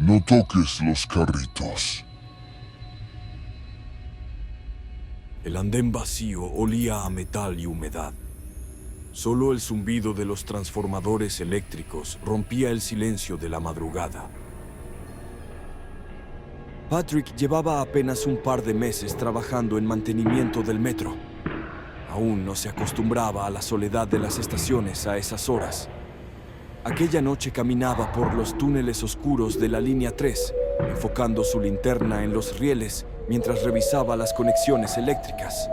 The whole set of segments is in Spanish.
No toques los carritos. El andén vacío olía a metal y humedad. Solo el zumbido de los transformadores eléctricos rompía el silencio de la madrugada. Patrick llevaba apenas un par de meses trabajando en mantenimiento del metro. Aún no se acostumbraba a la soledad de las estaciones a esas horas. Aquella noche caminaba por los túneles oscuros de la línea 3, enfocando su linterna en los rieles mientras revisaba las conexiones eléctricas.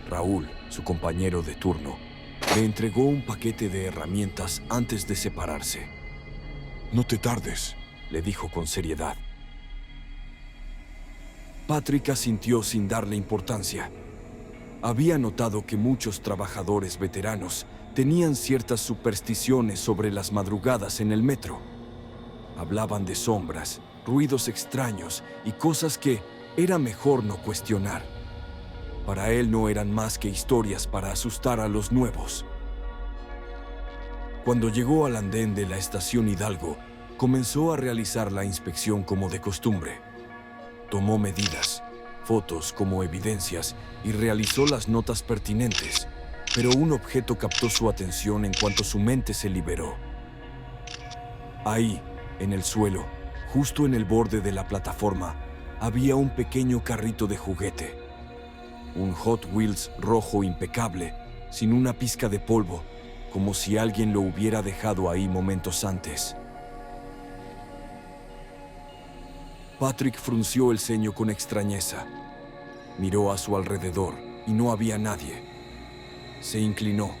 Raúl, su compañero de turno, le entregó un paquete de herramientas antes de separarse. No te tardes, le dijo con seriedad. Patrick asintió sin darle importancia. Había notado que muchos trabajadores veteranos tenían ciertas supersticiones sobre las madrugadas en el metro. Hablaban de sombras, ruidos extraños y cosas que era mejor no cuestionar. Para él no eran más que historias para asustar a los nuevos. Cuando llegó al andén de la estación Hidalgo, comenzó a realizar la inspección como de costumbre. Tomó medidas, fotos como evidencias y realizó las notas pertinentes, pero un objeto captó su atención en cuanto su mente se liberó. Ahí, en el suelo, justo en el borde de la plataforma, había un pequeño carrito de juguete. Un Hot Wheels rojo impecable, sin una pizca de polvo, como si alguien lo hubiera dejado ahí momentos antes. Patrick frunció el ceño con extrañeza. Miró a su alrededor y no había nadie. Se inclinó,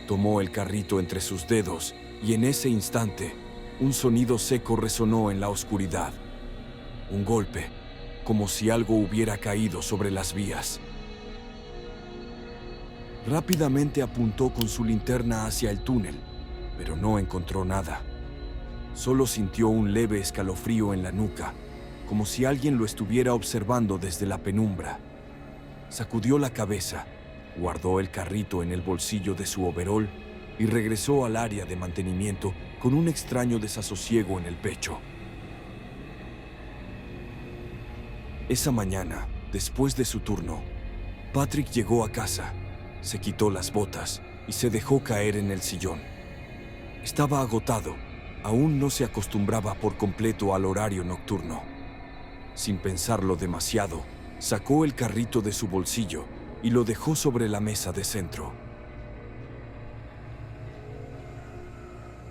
tomó el carrito entre sus dedos y en ese instante, un sonido seco resonó en la oscuridad. Un golpe, como si algo hubiera caído sobre las vías. Rápidamente apuntó con su linterna hacia el túnel, pero no encontró nada. Solo sintió un leve escalofrío en la nuca, como si alguien lo estuviera observando desde la penumbra. Sacudió la cabeza, guardó el carrito en el bolsillo de su overol y regresó al área de mantenimiento con un extraño desasosiego en el pecho. Esa mañana, después de su turno, Patrick llegó a casa, se quitó las botas y se dejó caer en el sillón. Estaba agotado, aún no se acostumbraba por completo al horario nocturno. Sin pensarlo demasiado, sacó el carrito de su bolsillo y lo dejó sobre la mesa de centro.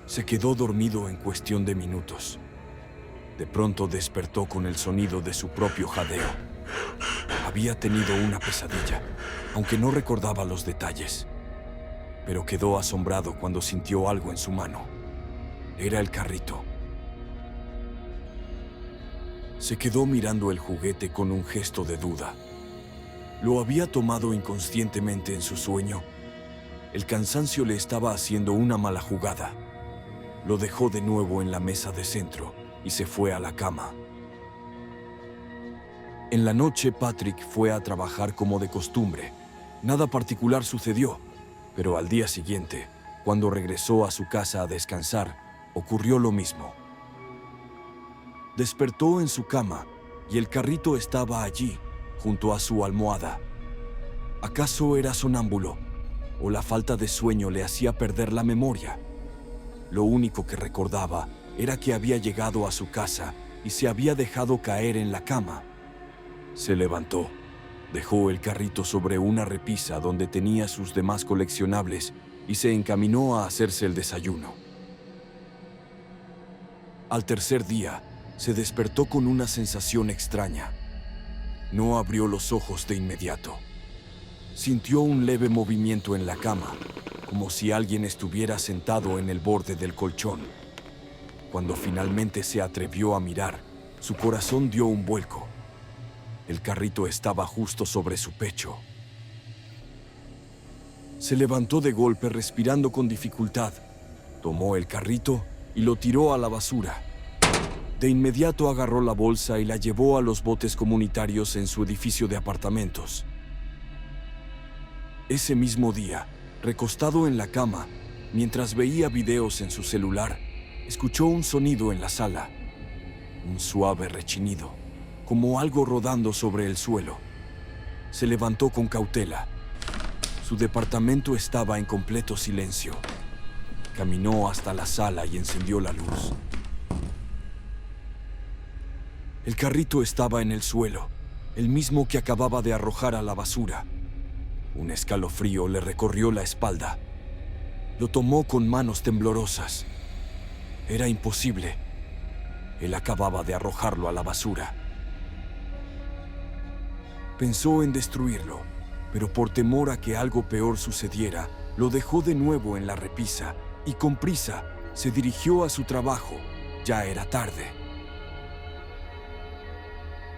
Se quedó dormido en cuestión de minutos. De pronto despertó con el sonido de su propio jadeo. Había tenido una pesadilla, aunque no recordaba los detalles. Pero quedó asombrado cuando sintió algo en su mano. Era el carrito. Se quedó mirando el juguete con un gesto de duda. ¿Lo había tomado inconscientemente en su sueño? El cansancio le estaba haciendo una mala jugada. Lo dejó de nuevo en la mesa de centro y se fue a la cama. En la noche, Patrick fue a trabajar como de costumbre. Nada particular sucedió, pero al día siguiente, cuando regresó a su casa a descansar, ocurrió lo mismo. Despertó en su cama y el carrito estaba allí, junto a su almohada. ¿Acaso era sonámbulo? ¿O la falta de sueño le hacía perder la memoria? Lo único que recordaba era que había llegado a su casa y se había dejado caer en la cama. Se levantó, dejó el carrito sobre una repisa donde tenía sus demás coleccionables y se encaminó a hacerse el desayuno. Al tercer día, se despertó con una sensación extraña. No abrió los ojos de inmediato. Sintió un leve movimiento en la cama, como si alguien estuviera sentado en el borde del colchón. Cuando finalmente se atrevió a mirar, su corazón dio un vuelco. El carrito estaba justo sobre su pecho. Se levantó de golpe respirando con dificultad. Tomó el carrito y lo tiró a la basura. De inmediato agarró la bolsa y la llevó a los botes comunitarios en su edificio de apartamentos. Ese mismo día, recostado en la cama, mientras veía videos en su celular, Escuchó un sonido en la sala, un suave rechinido, como algo rodando sobre el suelo. Se levantó con cautela. Su departamento estaba en completo silencio. Caminó hasta la sala y encendió la luz. El carrito estaba en el suelo, el mismo que acababa de arrojar a la basura. Un escalofrío le recorrió la espalda. Lo tomó con manos temblorosas. Era imposible. Él acababa de arrojarlo a la basura. Pensó en destruirlo, pero por temor a que algo peor sucediera, lo dejó de nuevo en la repisa y con prisa se dirigió a su trabajo. Ya era tarde.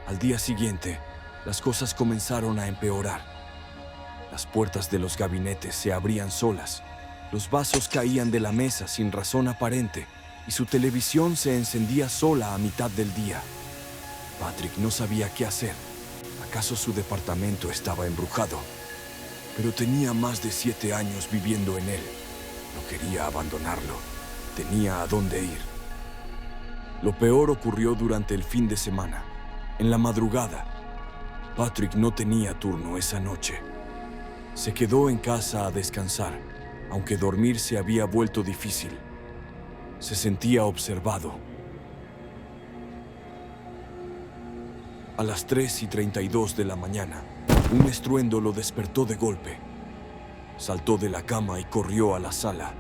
Al día siguiente, las cosas comenzaron a empeorar. Las puertas de los gabinetes se abrían solas, los vasos caían de la mesa sin razón aparente y su televisión se encendía sola a mitad del día. Patrick no sabía qué hacer. ¿Acaso su departamento estaba embrujado? Pero tenía más de 7 años viviendo en él. No quería abandonarlo. Tenía a dónde ir. Lo peor ocurrió durante el fin de semana. En la madrugada, Patrick no tenía turno esa noche. Se quedó en casa a descansar, aunque dormir se había vuelto difícil. Se sentía observado. A las 3:32 de la mañana, un estruendo lo despertó de golpe. Saltó de la cama y corrió a la sala.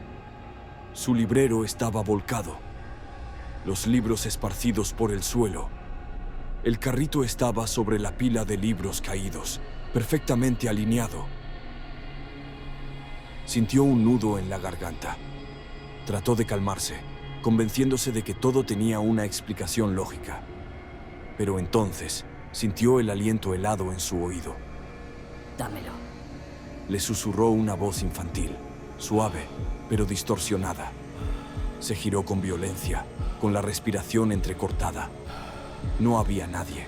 Su librero estaba volcado, los libros esparcidos por el suelo. El carrito estaba sobre la pila de libros caídos, perfectamente alineado. Sintió un nudo en la garganta. Trató de calmarse, convenciéndose de que todo tenía una explicación lógica. Pero entonces sintió el aliento helado en su oído. Dámelo. Le susurró una voz infantil, suave, pero distorsionada. Se giró con violencia, con la respiración entrecortada. No había nadie.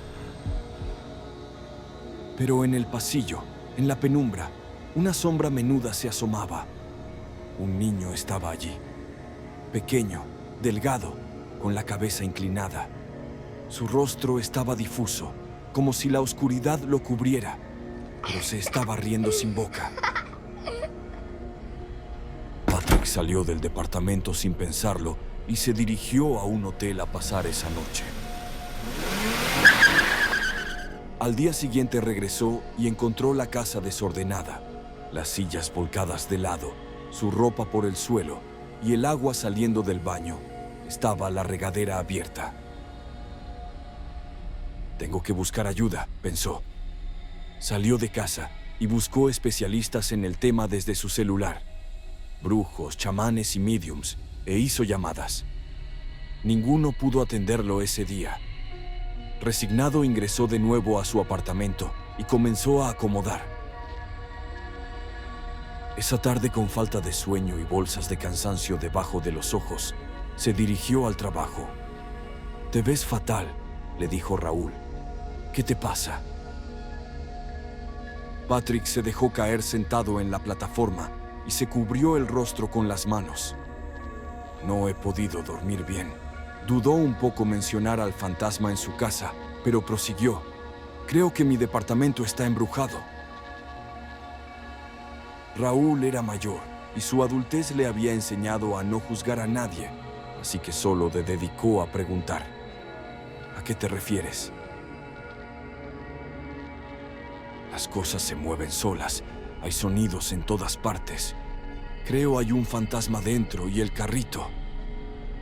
Pero en el pasillo, en la penumbra, una sombra menuda se asomaba. Un niño estaba allí. Pequeño, delgado, con la cabeza inclinada. Su rostro estaba difuso, como si la oscuridad lo cubriera, pero se estaba riendo sin boca. Patrick salió del departamento sin pensarlo y se dirigió a un hotel a pasar esa noche. Al día siguiente regresó y encontró la casa desordenada, las sillas volcadas de lado, su ropa por el suelo y el agua saliendo del baño. Estaba la regadera abierta. Tengo que buscar ayuda, pensó. Salió de casa y buscó especialistas en el tema desde su celular. Brujos, chamanes y mediums, e hizo llamadas. Ninguno pudo atenderlo ese día. Resignado, ingresó de nuevo a su apartamento y comenzó a acomodar. Esa tarde, con falta de sueño y bolsas de cansancio debajo de los ojos, se dirigió al trabajo. «Te ves fatal», le dijo Raúl. «¿Qué te pasa?» Patrick se dejó caer sentado en la plataforma y se cubrió el rostro con las manos. «No he podido dormir bien». Dudó un poco mencionar al fantasma en su casa, pero prosiguió. «Creo que mi departamento está embrujado». Raúl era mayor y su adultez le había enseñado a no juzgar a nadie, así que solo le dedicó a preguntar. «¿A qué te refieres?» «Las cosas se mueven solas, hay sonidos en todas partes. Creo hay un fantasma dentro y el carrito.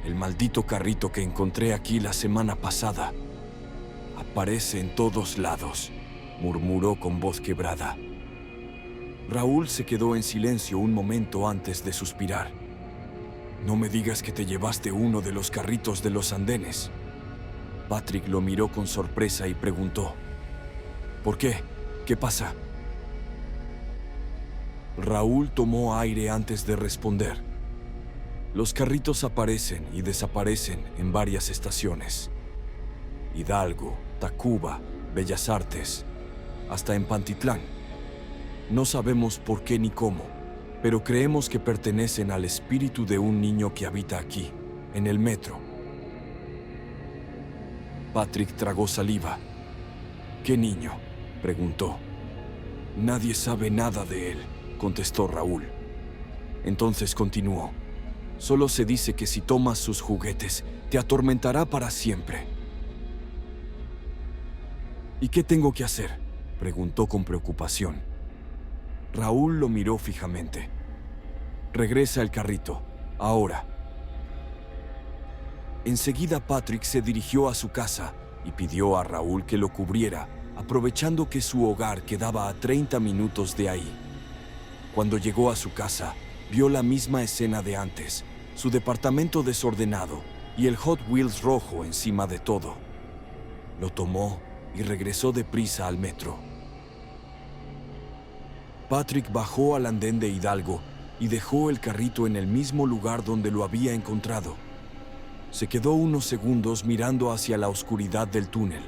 El maldito carrito que encontré aquí la semana pasada. Aparece en todos lados», murmuró con voz quebrada. Raúl se quedó en silencio un momento antes de suspirar. «No me digas que te llevaste uno de los carritos de los andenes». Patrick lo miró con sorpresa y preguntó. «¿Por qué? ¿Qué pasa?» Raúl tomó aire antes de responder. «Los carritos aparecen y desaparecen en varias estaciones. Hidalgo, Tacuba, Bellas Artes, hasta en Pantitlán. No sabemos por qué ni cómo, pero creemos que pertenecen al espíritu de un niño que habita aquí. en el metro. Patrick tragó saliva. ¿Qué niño?, preguntó. Nadie sabe nada de él, contestó Raúl. Entonces continuó. Solo se dice que si tomas sus juguetes, te atormentará para siempre. ¿Y qué tengo que hacer?, preguntó con preocupación. Raúl lo miró fijamente. Regresa el carrito, ahora. Enseguida Patrick se dirigió a su casa y pidió a Raúl que lo cubriera, aprovechando que su hogar quedaba a 30 minutos de ahí. Cuando llegó a su casa, vio la misma escena de antes, su departamento desordenado y el Hot Wheels rojo encima de todo. Lo tomó y regresó deprisa al metro. Patrick bajó al andén de Hidalgo y dejó el carrito en el mismo lugar donde lo había encontrado. Se quedó unos segundos mirando hacia la oscuridad del túnel,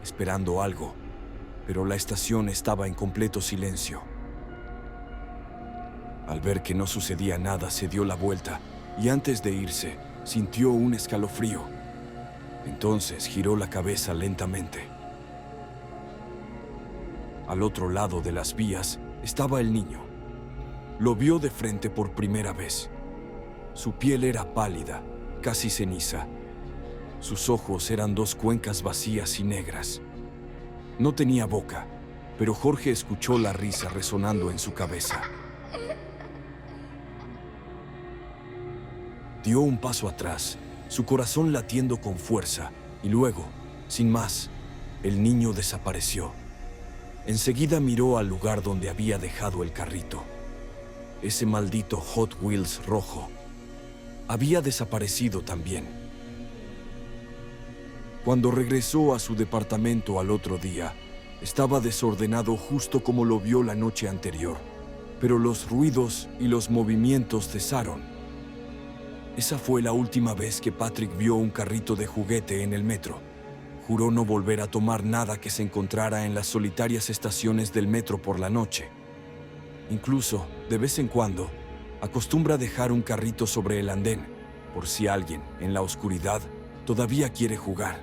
esperando algo, pero la estación estaba en completo silencio. Al ver que no sucedía nada, se dio la vuelta y antes de irse, sintió un escalofrío. Entonces giró la cabeza lentamente. Al otro lado de las vías estaba el niño. Lo vio de frente por primera vez. Su piel era pálida, casi ceniza. Sus ojos eran dos cuencas vacías y negras. No tenía boca, pero Jorge escuchó la risa resonando en su cabeza. Dio un paso atrás, su corazón latiendo con fuerza, y luego, sin más, el niño desapareció. Enseguida miró al lugar donde había dejado el carrito. Ese maldito Hot Wheels rojo había desaparecido también. Cuando regresó a su departamento al otro día, estaba desordenado justo como lo vio la noche anterior, pero los ruidos y los movimientos cesaron. Esa fue la última vez que Patrick vio un carrito de juguete en el metro. Juró no volver a tomar nada que se encontrara en las solitarias estaciones del metro por la noche. Incluso, de vez en cuando, acostumbra dejar un carrito sobre el andén, por si alguien, en la oscuridad, todavía quiere jugar.